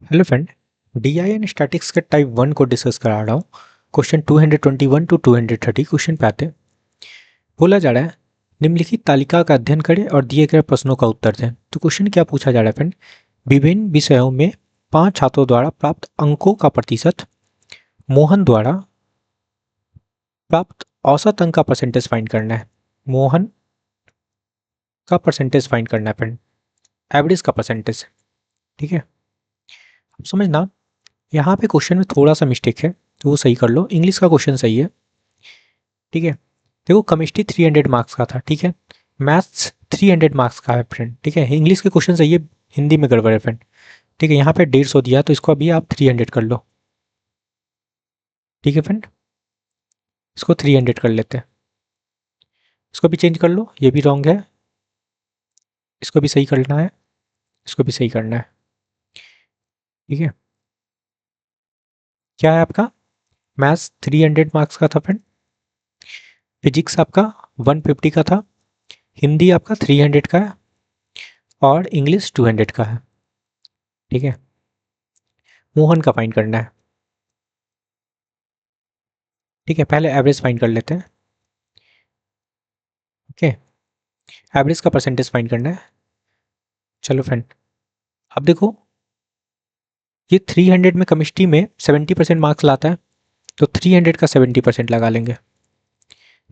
Hello friend, DI and statics के type 1 को discuss करा रहा हूँ। क्वेश्चन 221 टू 230 क्वेश्चन पे आते हैं। बोला जा रहा है निम्नलिखित तालिका का अध्ययन करें और दिए गए प्रश्नों का उत्तर दें। तो क्वेश्चन क्या पूछा जा रहा है फ्रेंड, विभिन्न विषयों में 5 छात्रों द्वारा प्राप्त अंकों का प्रतिशत, मोहन द्वारा प्राप्त औसत अंक का परसेंटेज फाइंड करना है। मोहन का परसेंटेज फाइंड करना है फ्रेंड, एवरेज का परसेंटेज। ठीक है, अब समझना यहाँ पे क्वेश्चन में थोड़ा सा मिस्टेक है तो वो सही कर लो। इंग्लिश का क्वेश्चन सही है, ठीक है। देखो केमिस्ट्री 300 मार्क्स का था, ठीक है। मैथ्स 300 मार्क्स का है फ्रेंड, ठीक है। इंग्लिश के क्वेश्चन सही है, हिंदी में गड़बड़ है फ्रेंड, ठीक है। यहाँ पे 150 दिया तो इसको अभी आप 300 कर लो, ठीक है फ्रेंड। इसको 300 कर लेते हैं, इसको भी चेंज कर लो, ये भी रॉन्ग है, इसको भी सही करना है, इसको भी सही करना है, ठीक है। क्या है आपका, मैथ्स 300 मार्क्स का था फ्रेंड, फिजिक्स आपका 150 का था, हिंदी आपका 300 का है और इंग्लिश 200 का है, ठीक है। मोहन का फाइंड करना है, ठीक है। पहले एवरेज फाइंड कर लेते हैं, ओके। एवरेज का परसेंटेज फाइंड करना है। चलो फ्रेंड, अब देखो ये 300 में केमिस्ट्री में 70% मार्क्स लाता है, तो 300 का 70% लगा लेंगे।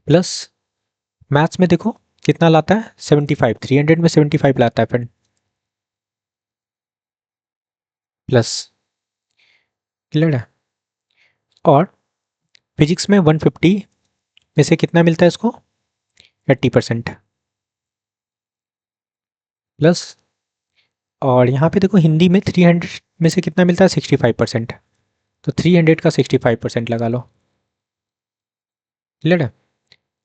प्लस मैथ्स में देखो कितना लाता है, 75, 300 में 75 लाता है फ्रेंड, प्लस, क्लियर है। और फिजिक्स में 150 में से कितना मिलता है इसको, 80%, प्लस। और यहाँ पे देखो हिंदी में 300 में से कितना मिलता है, 65%, तो 300 का 65% लगा लो, क्लियर है।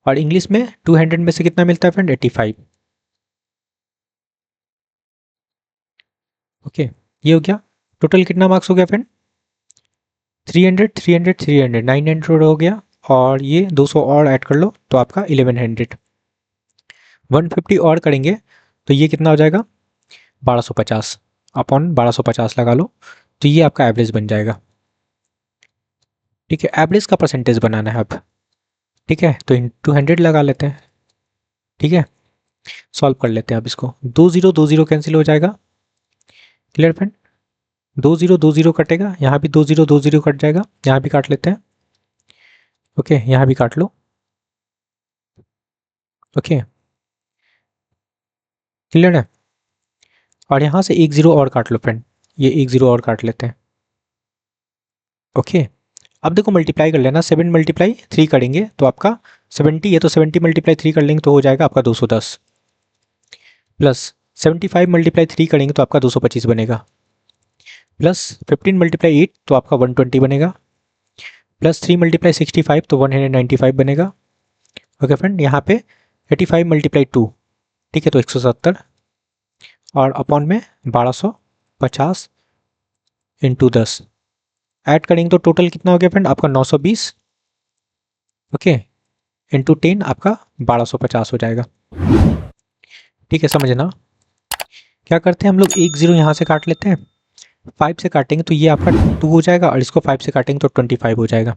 और इंग्लिश में 200 में से कितना मिलता है फ्रेंड, 85, ओके। ये हो गया, टोटल कितना मार्क्स हो गया फ्रेंड, 300 300 300 900 हो गया। और ये 200 और ऐड कर लो तो आपका 1100, 150 और करेंगे तो ये कितना हो जाएगा, 1250 अपॉन 1250 लगा लो, तो ये आपका एवरेज बन जाएगा, ठीक है। एवरेज का परसेंटेज बनाना है अब, ठीक है। तो इन 200 लगा लेते हैं, ठीक है। सॉल्व कर लेते हैं अब इसको, 2 0 कैंसिल हो जाएगा, क्लियर फ्रेंड। 2 0 कटेगा, यहाँ भी 2 0 कट जाएगा, यहाँ भी काट लेते हैं, ओके। यहाँ भी काट लो, ओके, क्लियर है। और यहाँ से 1 0 और काट लो फ्रेंड, ये 1 0 और काट लेते हैं, ओके। अब देखो मल्टीप्लाई कर लेना, 7 मल्टीप्लाई 3 करेंगे तो आपका 70 है, तो 70 मल्टीप्लाई 3 कर लेंगे तो हो जाएगा आपका 210, प्लस 75 मल्टीप्लाई 3 करेंगे तो आपका 225 बनेगा, प्लस 15 मल्टीप्लाई 8 तो आपका 120 बनेगा, प्लस 3 मल्टीप्लाई 65 तो 195 बनेगा, ओके फ्रेंड। यहाँ पे 85 मल्टीप्लाई 2, ठीक है, तो 170 और अपॉन में 1250 इंटू 10 ऐड करेंगे तो टोटल कितना हो गया फ्रेंड आपका 920, ओके, इंटू 10 आपका 1250 हो जाएगा, ठीक है। समझना, क्या करते हैं हम लोग, 1 0 यहाँ से काट लेते हैं, 5 से काटेंगे तो ये आपका 2 हो जाएगा, और इसको 5 से काटेंगे तो 25 हो जाएगा,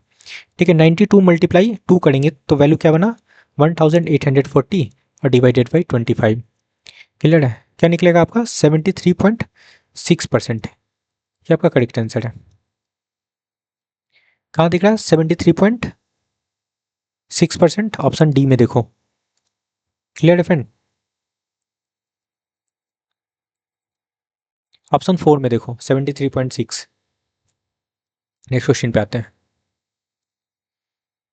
ठीक है। 92 मल्टीप्लाई 2 करेंगे तो वैल्यू क्या बना, 1840 और डिवाइडेड बाई 25, क्लियर है। क्या निकलेगा आपका 73.6%, ये आपका करेक्ट आंसर है। कहाँ दिख रहा है 73.6%, ऑप्शन डी में देखो, क्लियर है फ्रेंड। ऑप्शन 4 में देखो 73.6। नेक्स्ट क्वेश्चन पे आते हैं,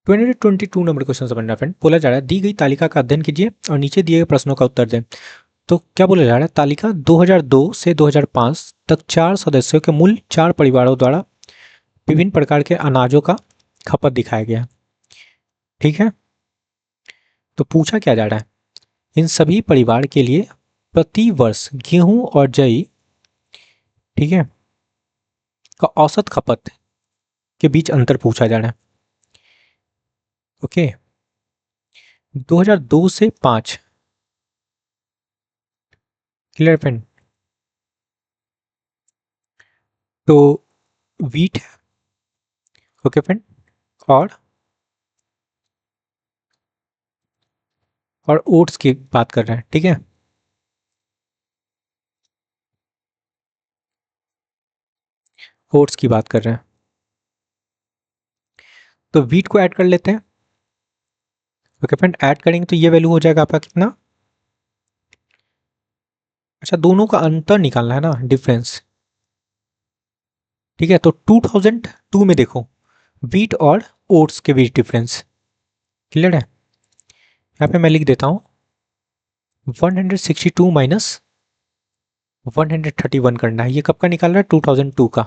2022 नंबर क्वेश्चन समझना फ्रेंड। बोला जा रहा है दी गई तालिका का अध्ययन कीजिए और नीचे दिए गए प्रश्नों का उत्तर दें। तो क्या बोला जा रहा है, तालिका 2002 से 2005 तक 4 सदस्यों के मूल 4 परिवारों द्वारा विभिन्न प्रकार के अनाजों का खपत दिखाया गया, ठीक है। तो पूछा क्या जा रहा है, इन सभी परिवार के लिए प्रति वर्ष गेहूं और जई, ठीक है, का औसत खपत के बीच अंतर पूछा जा रहा है, ओके। 2002 से 5, क्लियर फ्रेंड। तो वीट है, ओके फ्रेंड, और ओट्स की बात कर रहे हैं, ठीक है। ओट्स की बात कर रहे हैं, तो वीट को ऐड कर लेते हैं, ओके फ्रेंड। ऐड करेंगे तो ये वैल्यू हो जाएगा आपका कितना, अच्छा दोनों का अंतर निकालना है ना, डिफरेंस, ठीक है। तो 2002 में देखो वीट और ओट्स के बीच डिफरेंस क्लियर है। यहाँ पे मैं लिख देता हूँ 162 माइनस 131 करना है। ये कब का निकाल रहा है, 2002 का,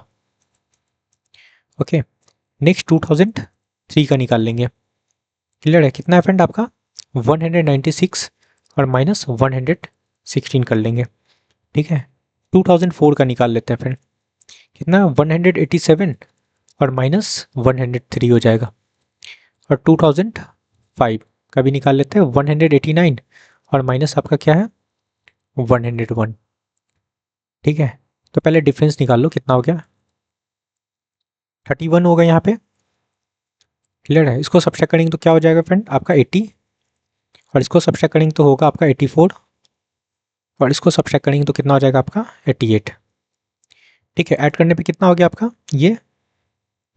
ओके। नेक्स्ट 2003 का निकाल लेंगे, क्लियर है। कितना है फ्रेंड आपका 196 और माइनस 116 कर लेंगे, ठीक है। 2004 का निकाल लेते हैं फ्रेंड, कितना 187 और माइनस 103 हो जाएगा। और 2005 का भी निकाल लेते हैं, 189 और माइनस आपका क्या है 101, ठीक है। तो पहले डिफरेंस निकाल लो, कितना हो गया 31 होगा यहाँ पे, क्लियर है। इसको सब्ट्रैक्ट करेंगे तो क्या हो जाएगा फ्रेंड आपका 80, और इसको सब्ट्रैक्ट करेंगे तो होगा आपका 84, और इसको सब्ट्रैक्ट करेंगे तो कितना हो जाएगा आपका 88, ठीक है। ऐड करने पे कितना हो गया आपका ये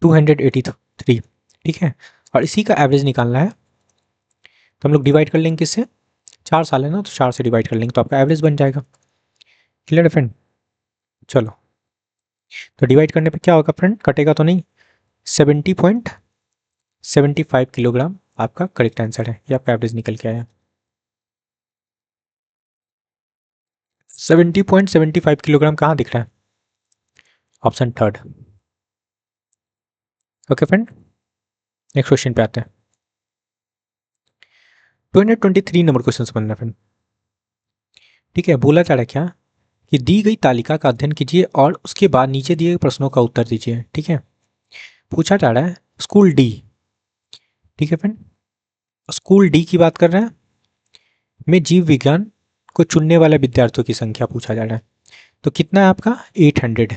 283, ठीक है। और इसी का एवरेज निकालना है, तो हम लोग डिवाइड कर लेंगे किससे, 4 साल है ना, तो 4 से डिवाइड कर लेंगे तो आपका एवरेज बन जाएगा, क्लियर है फ्रेंड। चलो, तो डिवाइड करने पे क्या होगा फ्रेंड, कटेगा तो नहीं, 70.75 किलोग्राम आपका करेक्ट आंसर है, ये आपका एवरेज निकल के आया 70.75 किलोग्राम। कहाँ दिख रहा है, option third, okay friend. Next question पे आते हैं, 223 नंबर क्वेश्चन समझना फ्रेंड, ठीक है। बोला जा रहा है क्या कि दी गई तालिका का अध्ययन कीजिए और उसके बाद नीचे दिए गए प्रश्नों का उत्तर दीजिए, ठीक है। पूछा जा रहा है स्कूल डी, ठीक है फ्रेंड, स्कूल डी की बात कर रहे हैं, में जीव विज्ञान को चुनने वाले विद्यार्थियों की संख्या पूछा जा रहा है। तो कितना है आपका 800,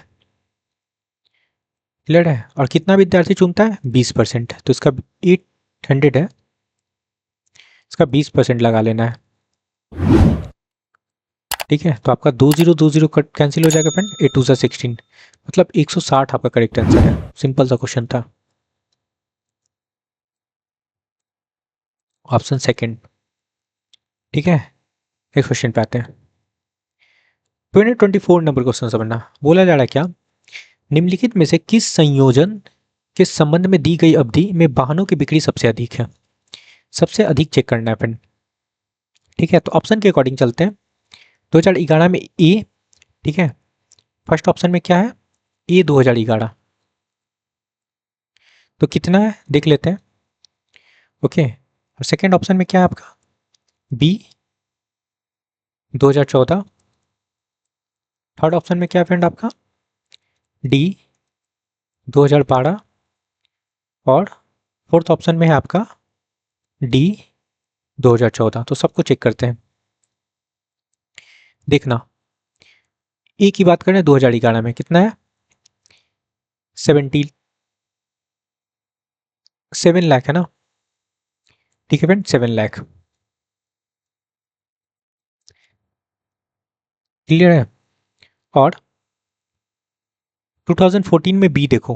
क्लियर है। और कितना विद्यार्थी चुनता है 20%, तो इसका 800 है, इसका 20% लगा लेना है, ठीक है। तो आपका 2020 कट कैंसिल हो जाएगा फ्रेंड, 8 2 16, मतलब 160 आपका करेक्ट आंसर है। सिंपल सा क्वेश्चन था, ऑप्शन सेकंड, ठीक है। नेक्स्ट क्वेश्चन पे आते हैं, 2024 नंबर क्वेश्चन समझना। बोला जा रहा है क्या, निम्नलिखित में से किस संयोजन के संबंध में दी गई अवधि में वाहनों की बिक्री सबसे अधिक है, सबसे अधिक चेक करना है फ्रेंड, ठीक है। तो ऑप्शन के अकॉर्डिंग चलते हैं, 2011 में ए, ठीक है। फर्स्ट ऑप्शन में क्या है ए 2011, तो कितना है देख लेते हैं, ओके। और सेकेंड ऑप्शन में क्या है आपका बी 2014, थर्ड ऑप्शन में क्या है फ्रेंड आपका डी 2012, और फोर्थ ऑप्शन में है आपका डी 2014। तो सबको चेक करते हैं, देखना ए की बात करें 2011 में कितना है 77 लाख है ना, ठीक है फ्रेंड 7 लाख, क्लियर है। और 2014 में बी देखो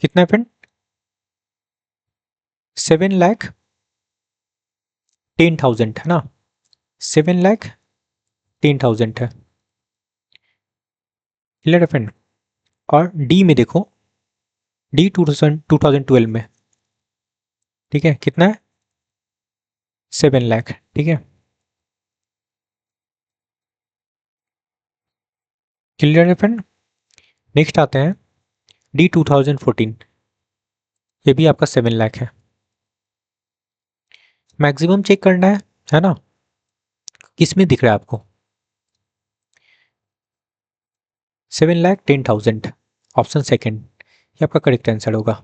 कितना है फ्रेंड 7,10,000 है ना, 7,10,000 है, क्लियर है फ्रेंड। और डी में देखो डी 2012 में, ठीक है, कितना है 7 लाख, ठीक है, क्लियर है फ्रेंड। नेक्स्ट आते हैं डी 2014, ये भी आपका 7 लाख है। मैक्सिमम चेक करना है ना, किस में दिख रहा है आपको 7,10,000, ऑप्शन सेकंड, ये आपका करेक्ट आंसर होगा,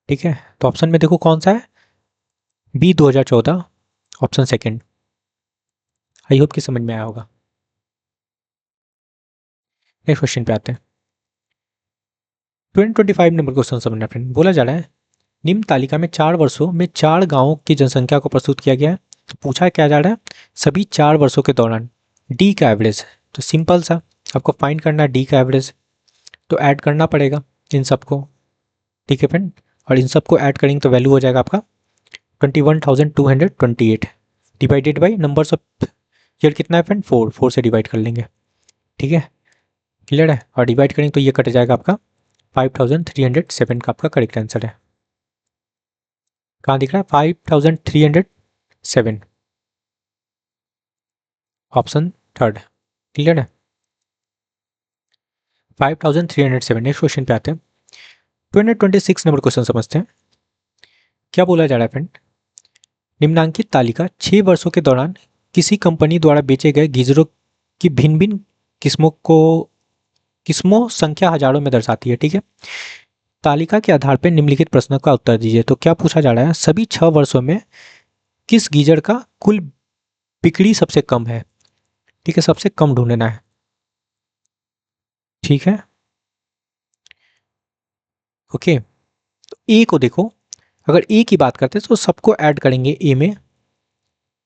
ठीक है। तो ऑप्शन में देखो कौन सा है B 2014, option second. I hope कि समझ में आया होगा। नेक्स्ट क्वेश्चन पे आते हैं। 2025 नंबर क्वेश्चन समझना फ्रेंड। बोला जा रहा है निम्न तालिका में 4 वर्षों में 4 गांवों की जनसंख्या को प्रस्तुत किया गया है। तो पूछा क्या जा रहा है, सभी 4 वर्षों के दौरान डी का एवरेज। तो सिंपल सा आपको फाइंड करना है डी का एवरेज, तो ऐड करना पड़ेगा इन सबको, ठीक है फ्रेंड। और इन सबको ऐड करेंगे तो वैल्यू हो जाएगा आपका 21,228 divided by numbers of year कितना है फ्रेंड, 4 से डिवाइड कर लेंगे, ठीक है, क्लियर है। और डिवाइड करेंगे तो ये कट जाएगा आपका 5,307 का आपका करेक्ट आंसर है। कहाँ दिख रहा है 5,307, ऑप्शन थर्ड, क्लियर है 5,307। नेक्स्ट क्वेश्चन पे आते हैं। 2026 नंबर क्वेश्चन समझते हैं। क्या बोला जा रहा है फ्रेंड, निम्नांकित तालिका 6 वर्षों के दौरान किसी कंपनी द्वारा बेचे गए गीजरों की भिन्न भिन्न किस्मों संख्या हजारों में दर्शाती है, ठीक है। तालिका के आधार पर निम्नलिखित प्रश्नों का उत्तर दीजिए। तो क्या पूछा जा रहा है, सभी 6 वर्षों में किस गीजर का कुल बिक्री सबसे कम है, ठीक है, सबसे कम ढूंढना है, ठीक है, ओके। तो ए को देखो, अगर ए की बात करते हैं तो सबको ऐड करेंगे ए में,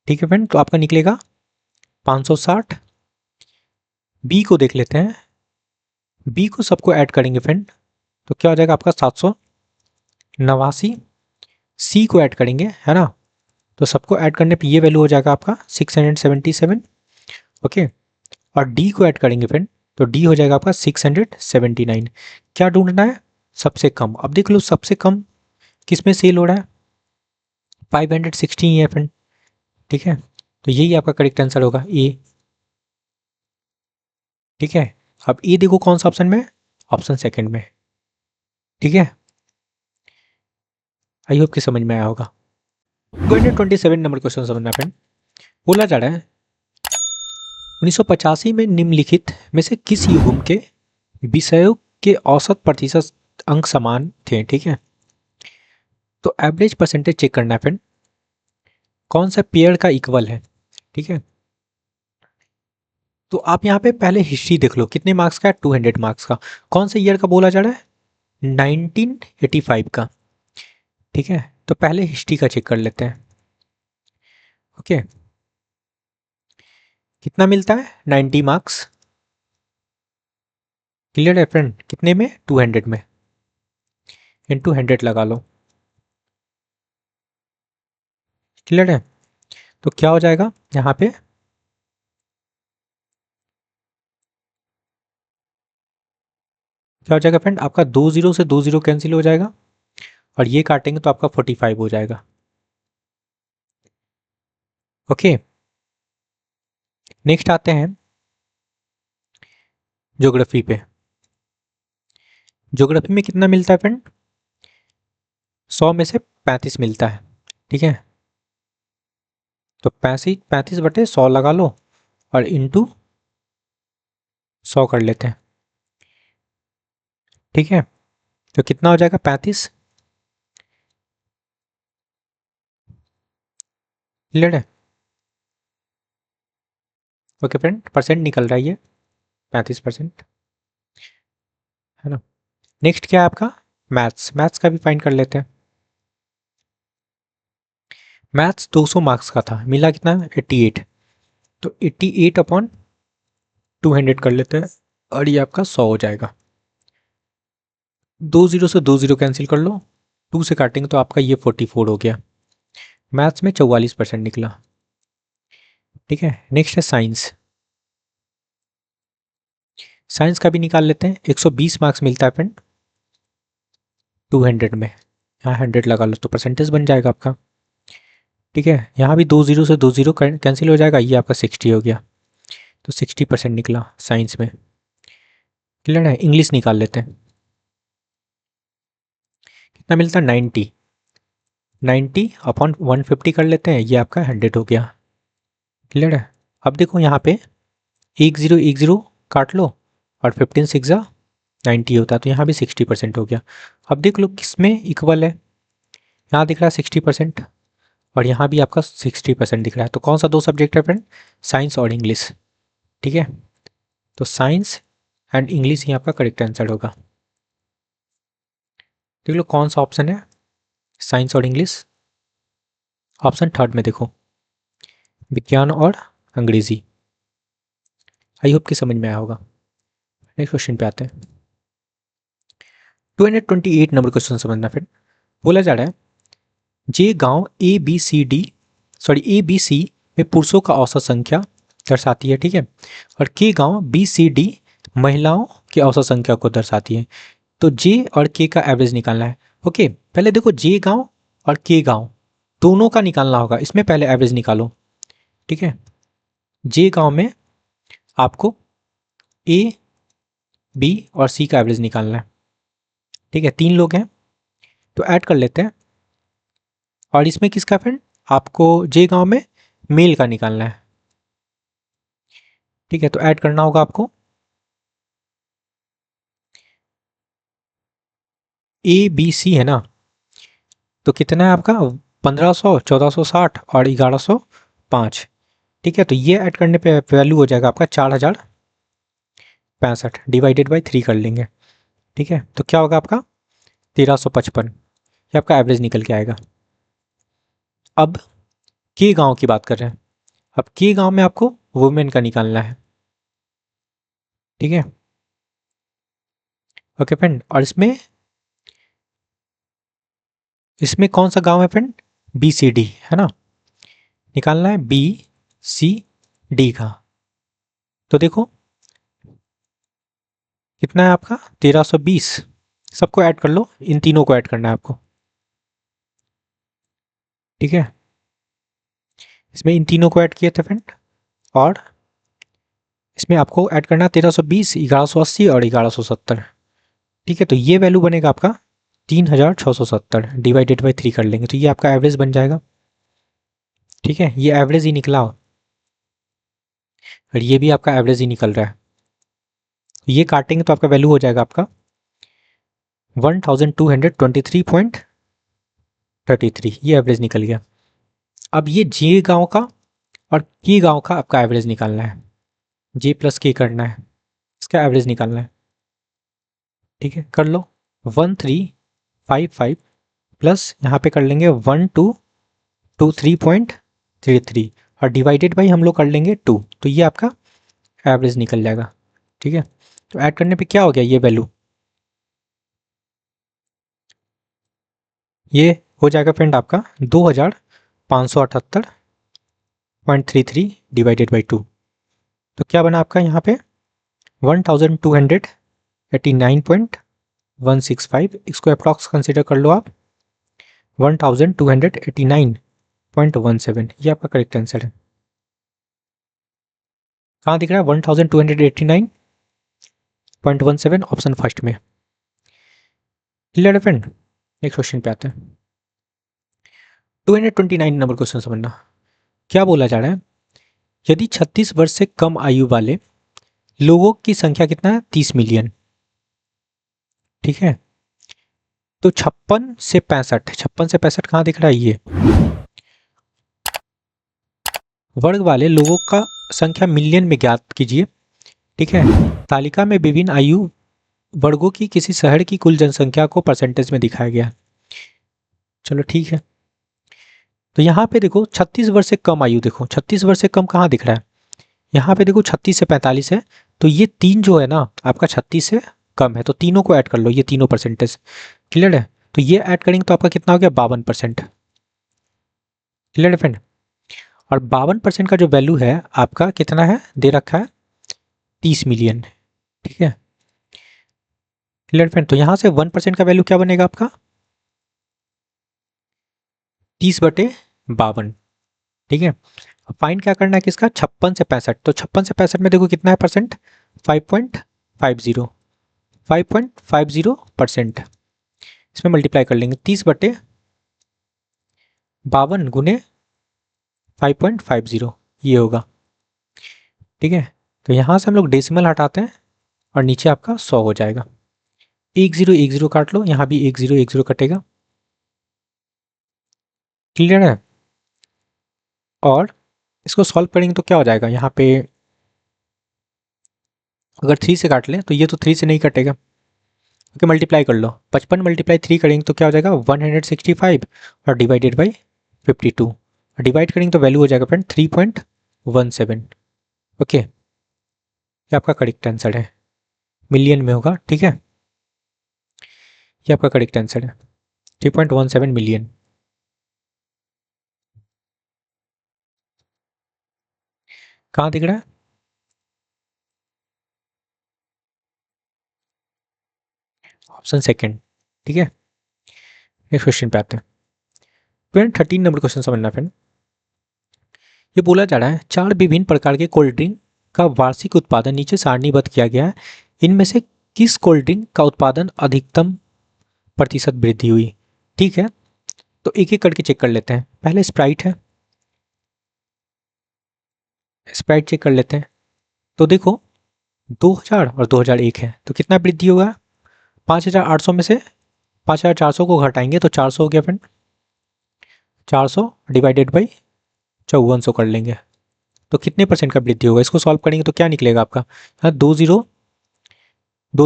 ठीक है फ्रेंड, तो आपका निकलेगा 560। बी को देख लेते हैं, बी को सबको ऐड करेंगे फ्रेंड, तो क्या हो जाएगा आपका 789। सी को ऐड करेंगे, है ना, तो सबको ऐड करने पे ये वैल्यू हो जाएगा आपका 677, ओके। और डी को ऐड करेंगे फ्रेंड, तो डी हो जाएगा आपका 679। क्या ढूंढना है, सबसे कम। अब देख लो सबसे कम किस में सेल हो रहा है, 560 ही है फ्रेंड, ठीक है, तो यही आपका करेक्ट आंसर होगा ए, ठीक है। अब ए देखो कौन सा ऑप्शन में, ऑप्शन सेकंड में, ठीक है। आई होप कि समझ में आया होगा। 2027 नंबर क्वेश्चन समझना फ्रेंड। बोला जा रहा है 1985 में निम्नलिखित में से किस युग्म के विषयों के औसत प्रतिशत अंक समान थे, ठीक है। तो एवरेज परसेंटेज चेक करना है फ्रेंड, कौन सा पेयर का इक्वल है, ठीक है। तो आप यहाँ पे पहले हिस्ट्री देख लो, कितने मार्क्स का है, 200 मार्क्स का। कौन से ईयर का बोला जा रहा है, 1985 का, ठीक है। तो पहले हिस्ट्री का चेक कर लेते हैं, ओके। कितना मिलता है, 90 मार्क्स, क्लियर है फ्रेंड, कितने में, 200 में, इंटू 100 लगा लो, क्लियर है। तो क्या हो जाएगा यहाँ पे, क्या हो जाएगा फ्रेंड, आपका 2 जीरो से 2 जीरो कैंसिल हो जाएगा, और ये काटेंगे तो आपका 45 हो जाएगा, ओके। नेक्स्ट आते हैं ज्योग्राफी पे। ज्योग्राफी में कितना मिलता है फ्रेंड, 100 में से 35 मिलता है, ठीक है। तो 35/100 लगा लो और इंटू 100 कर लेते हैं, ठीक है। तो कितना हो जाएगा 35, क्लियर है, ओके फ्रेंड। परसेंट निकल रहा है ये 35%, है ना। नेक्स्ट क्या है आपका, मैथ्स। मैथ्स का भी फाइंड कर लेते हैं। मैथ्स 200 मार्क्स का था, मिला कितना 88, तो 88/200 कर लेते हैं, और ये आपका 100 हो जाएगा। 2 जीरो से 2 जीरो कैंसिल कर लो, 2 से काटेंगे तो आपका ये 44 हो गया। मैथ्स में 44% निकला, ठीक है। नेक्स्ट है साइंस। साइंस का भी निकाल लेते हैं, 120 मार्क्स मिलता है फ्रेंड 200 में, यहाँ 100 लगा लो तो परसेंटेज बन जाएगा आपका, ठीक है। यहाँ भी 2 जीरो से 2 जीरो कैंसिल हो जाएगा, ये आपका 60 हो गया, तो 60% निकला साइंस में, क्लियर है। इंग्लिश निकाल लेते हैं, कितना मिलता है 90, 90/150 कर लेते हैं, ये आपका 100 हो गया, क्लियर है। अब देखो यहाँ पे 10 काट लो, और 15 6 90 होता है, तो यहाँ भी 60% हो गया। अब देख लो किस में इक्वल है, यहाँ दिख रहा है 60%, और यहाँ भी आपका 60% दिख रहा है। तो कौन सा दो सब्जेक्ट है फ्रेंड, साइंस और इंग्लिश, ठीक है। तो साइंस एंड इंग्लिश ही आपका करेक्ट आंसर होगा। देख लो कौन सा ऑप्शन है, साइंस और इंग्लिश। ऑप्शन थर्ड में देखो, विज्ञान और अंग्रेजी। आई होप कि समझ में आया होगा। नेक्स्ट क्वेश्चन पे आते हैं। 228 नंबर क्वेश्चन समझना। फिर बोला जा रहा है जे गांव ए बी सी में पुरुषों का औसत संख्या दर्शाती है, ठीक है, और के गांव बी सी डी महिलाओं की औसत संख्या को दर्शाती है। तो जे और के का एवरेज निकालना है। ओके, पहले देखो जे गांव और के गांव दोनों का निकालना होगा, इसमें पहले एवरेज निकालो, ठीक है। जे गांव में आपको ए बी और सी का एवरेज निकालना है, ठीक है। 3 लोग हैं तो ऐड कर लेते हैं। और इसमें किसका फ्रेंड, आपको जे गांव में मेल का निकालना है, ठीक है। तो ऐड करना होगा आपको ए बी सी है ना, तो कितना है आपका 1500, 1460 और 1105, ठीक है। तो ये ऐड करने पे वैल्यू हो जाएगा आपका 4065 डिवाइडेड बाई 3 कर लेंगे, ठीक है। तो क्या होगा आपका 1355, ये आपका एवरेज निकल के आएगा। अब के गांव की बात कर रहे हैं। अब के गांव में आपको वुमेन का निकालना है, ठीक है। ओके फ्रेंड, और इसमें कौन सा गांव है फ्रेंड, बी सी डी है ना, निकालना है बी सी डी का। तो देखो कितना है आपका 1320, सबको ऐड कर लो, इन तीनों को ऐड करना है आपको, ठीक है। इसमें इन तीनों को ऐड किए थे फ्रेंड, और इसमें आपको ऐड करना है 1320, 1180 और 1170, ठीक है। तो ये वैल्यू बनेगा आपका 3670 डिवाइडेड बाई 3 कर लेंगे, तो ये आपका एवरेज बन जाएगा, ठीक है। ये एवरेज ही निकला और ये भी आपका एवरेज ही निकल रहा है। ये काटेंगे तो आपका वैल्यू हो जाएगा आपका 1223.33, ये एवरेज निकल गया। अब ये जे गांव का और के गांव का आपका एवरेज निकालना है, जे प्लस के करना है, इसका एवरेज निकालना है, ठीक है। कर लो 1355 प्लस यहाँ पे कर लेंगे 1223.33 और डिवाइडेड बाई हम लोग कर लेंगे 2, तो ये आपका एवरेज निकल जाएगा, ठीक है। तो ऐड करने पे क्या हो गया, ये वैल्यू ये हो जाएगा फ्रेंड आपका 2578.33 डिवाइडेड बाई 2। तो क्या बना आपका यहाँ पे 1289.165, इसको अप्रॉक्स कंसिडर कर लो आप 1289.17, ये आपका करेक्ट आंसर है। कहाँ दिख रहा है 1289.17, ऑप्शन फर्स्ट में। क्लियर है फ्रेंड। नेक्स्ट क्वेश्चन पे आते हैं। 229 नंबर क्वेश्चन समझना। क्या बोला जा रहा है, यदि 36 वर्ष से कम आयु वाले लोगों की संख्या कितना है 30 मिलियन, ठीक है। तो 56 से 65 कहाँ दिख रहा है, ये वर्ग वाले लोगों का संख्या मिलियन में ज्ञात कीजिए, ठीक है। तालिका में विभिन्न आयु वर्गों की किसी शहर की कुल जनसंख्या को परसेंटेज में दिखाया गया। चलो ठीक है। तो यहाँ पे देखो 36 वर्ष से कम आयु, देखो 36 वर्ष से कम कहाँ दिख रहा है, यहाँ पे देखो 36 से 45 है, तो ये 3 जो है ना आपका 36 से कम है, तो तीनों को ऐड कर लो, ये तीनों परसेंटेज। क्लियर है। तो ये ऐड करेंगे तो आपका कितना हो गया 52%। क्लियर है फ्रेंड। और 52% का जो वैल्यू है आपका कितना है, दे रखा है 30 मिलियन, ठीक है। Clear friend. तो यहाँ से 1% का वैल्यू क्या बनेगा आपका 30/52, ठीक है। अब फाइंड क्या करना है किसका 56 से 65, तो 56 से 65 में देखो कितना है परसेंट 5.50, 5.50%। इसमें मल्टीप्लाई कर लेंगे 30/52 गुने 5.50, ये होगा, ठीक है। तो यहाँ से हम लोग डेसिमल हटाते हैं और नीचे आपका 100 हो जाएगा। 10 काट लो, यहाँ भी 10 कटेगा। क्लियर है। और इसको सॉल्व करेंगे तो क्या हो जाएगा, यहाँ पे अगर 3 से काट लें तो ये तो 3 से नहीं कटेगा। ओके, मल्टीप्लाई कर लो। 55 मल्टीप्लाई 3 करेंगे तो क्या हो जाएगा 165 और डिवाइडेड बाई 52। डिवाइड करेंगे तो वैल्यू हो जाएगा फ्रेंड 3.17। ओके, ये आपका करेक्ट आंसर है, मिलियन में होगा। ठीक है, ये आपका करेक्ट आंसर है 3.17 मिलियन। कहाँ दिख रहा है? Option second. ठीक है, नेक्स्ट क्वेश्चन पे आते हैं। फ्रेंड 13 नंबर क्वेश्चन समझना फ्रेंड। ये बोला जा रहा है 4 विभिन्न प्रकार के कोल्ड ड्रिंक का वार्षिक उत्पादन नीचे सारणीबद्ध किया गया है, इनमें से किस कोल्ड ड्रिंक का उत्पादन अधिकतम प्रतिशत वृद्धि हुई? ठीक है, तो एक एक करके चेक कर लेते हैं। पहले स्प्राइट है, स्प्राइट चेक कर लेते हैं। तो देखो 2000 और 2001 है, तो कितना वृद्धि होगा? 5800 में से 5400 को घटाएंगे तो 400 हो गया फ्रेंड। 400 डिवाइडेड बाई 5400 कर लेंगे तो कितने परसेंट का वृद्धि होगा? इसको सॉल्व करेंगे तो क्या निकलेगा आपका? हाँ, 2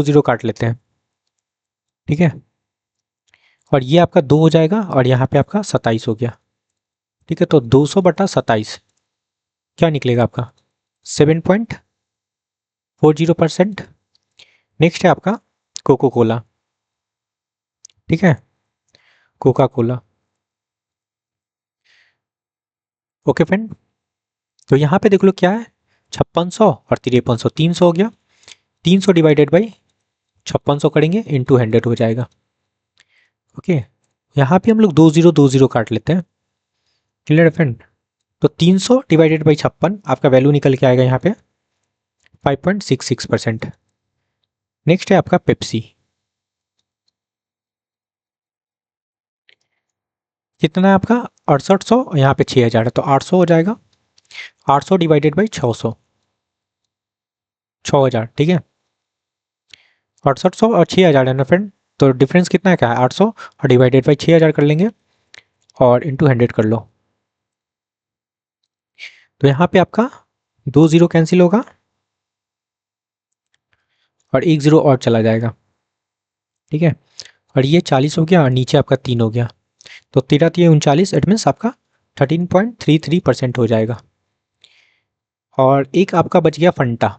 जीरो काट लेते हैं। ठीक है, और ये आपका 2 हो जाएगा और यहाँ पे आपका 27 हो गया। ठीक है, तो 200/27 क्या निकलेगा आपका? 7.40%। नेक्स्ट है आपका कोको कोला। ठीक है, कोका कोला। ओके फ्रेंड, तो यहाँ पे देख लो क्या है, 5600 और 5300, 300 हो गया। 300 डिवाइडेड बाई 5600 करेंगे इंटू 100 हो जाएगा। ओके, यहाँ पे हम लोग 2 जीरो काट लेते हैं। क्लियर है फ्रेंड? तो 300 डिवाइडेड बाई 56 आपका वैल्यू निकल के आएगा यहाँ पे 5.66%। नेक्स्ट है आपका पेप्सी। कितना है आपका? 6800, यहाँ पे 6000 है तो 800 हो जाएगा। 800 डिवाइडेड बाई 600, 6000। ठीक है, 6800 और 6000 है ना फ्रेंड, तो डिफरेंस कितना है, क्या है? 800 और डिवाइडेड बाई 6000 कर लेंगे और इंटू 100 कर लो। तो यहाँ पे आपका 2 जीरो कैंसिल होगा और 1 जीरो और चला जाएगा। ठीक है, और ये 40 हो गया और नीचे आपका 3 हो गया, तो 13 इट मीन्स आपका 13.33% हो जाएगा। और एक आपका बच गया फंटा,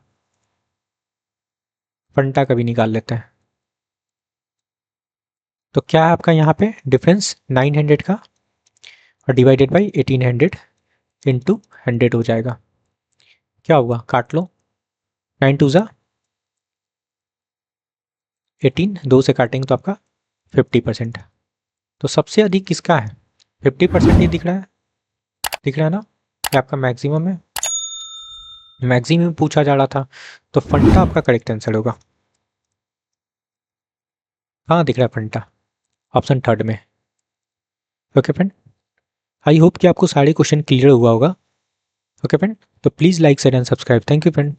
फंटा का भी निकाल लेते हैं। तो क्या है आपका यहाँ पे डिफरेंस 900 का और डिवाइडेड बाई 1800 इंटू 100 हो जाएगा। क्या होगा? काट लो, 9 टू ज़ा 18, 2 से काटेंगे तो आपका 50%। तो सबसे अधिक किसका है? 50% ही दिख रहा है, दिख रहा है ना? ये आपका मैक्सिमम है, मैक्सिमम पूछा जा रहा था, तो फंटा आपका करेक्ट आंसर होगा। कहाँ दिख रहा है फंटा? ऑप्शन थर्ड में। ओके फ्रेंड, आई होप कि आपको सारे क्वेश्चन क्लियर हुआ होगा। ओके फ्रेंड, तो please like share and subscribe. Thank you friend.